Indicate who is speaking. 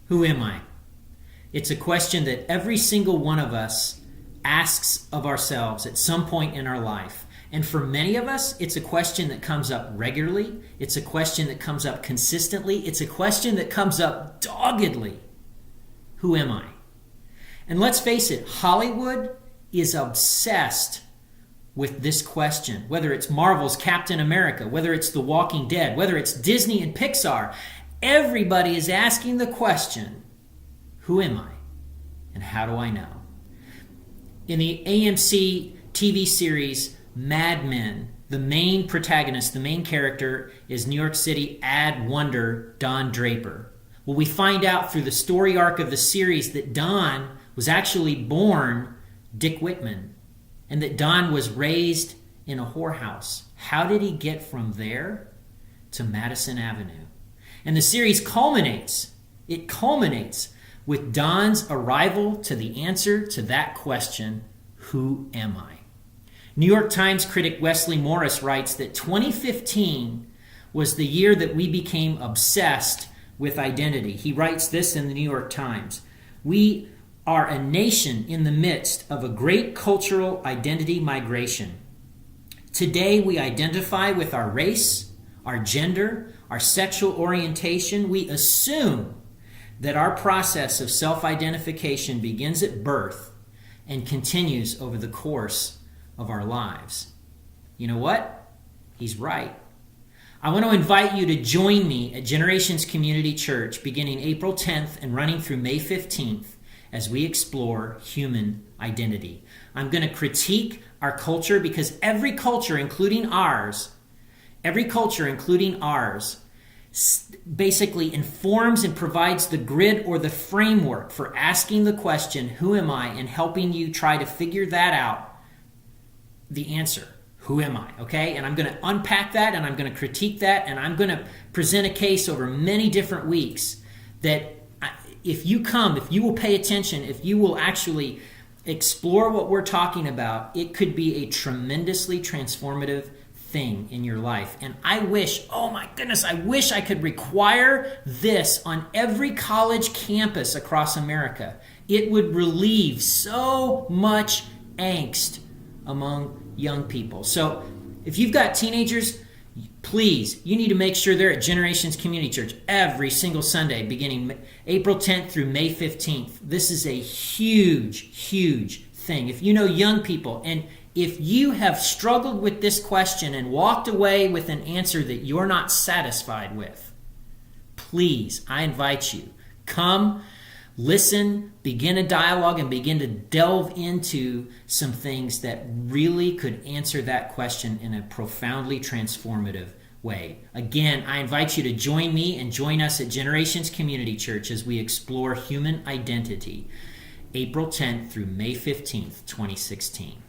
Speaker 1: Who am I? It's a question that every single one of us asks of ourselves at some point in our life. And for many of us, it's a question that comes up regularly. It's a question that comes up consistently. It's a question that comes up doggedly. Who am I? And let's face it, Hollywood is obsessed with this question. Whether it's Marvel's Captain America, whether it's The Walking Dead, whether it's Disney and Pixar, everybody is asking the question, who am I? And how do I know? In the AMC TV series Mad Men, the main protagonist, the main character, is New York City ad wonder Don Draper. Well, we find out through the story arc of the series that Don was actually born Dick Whitman, and that Don was raised in a whorehouse. How did he get from there to Madison Avenue? And the series culminates with Don's arrival to the answer to that question, who am I? New York Times critic Wesley Morris writes that 2015 was the year that we became obsessed with identity. He writes this in the New York Times: "We are a nation in the midst of a great cultural identity migration. Today we identify with our race, our gender, our sexual orientation. We assume that our process of self-identification begins at birth and continues over the course of our lives." You know what? He's right. I want to invite you to join me at Generations Community Church beginning April 10th and running through May 15th as we explore human identity. I'm going to critique our culture because every culture, including ours, basically informs and provides the grid or the framework for asking the question, who am I, and helping you try to figure that out, the answer. Who am I? Okay? And I'm going to unpack that, and I'm going to critique that, and I'm going to present a case over many different weeks that if you will pay attention, if you will actually explore what we're talking about, it could be a tremendously transformative thing in your life. And I wish I could require this on every college campus across America. It would relieve so much angst among young people. So if you've got teenagers, please, you need to make sure they're at Generations Community Church every single Sunday beginning April 10th through May 15th. This is a huge, huge thing. If you know young people, and if you have struggled with this question and walked away with an answer that you're not satisfied with, please, I invite you, come, listen, begin a dialogue, and begin to delve into some things that really could answer that question in a profoundly transformative way. Again, I invite you to join me and join us at Generations Community Church as we explore human identity, April 10th through May 15th, 2016.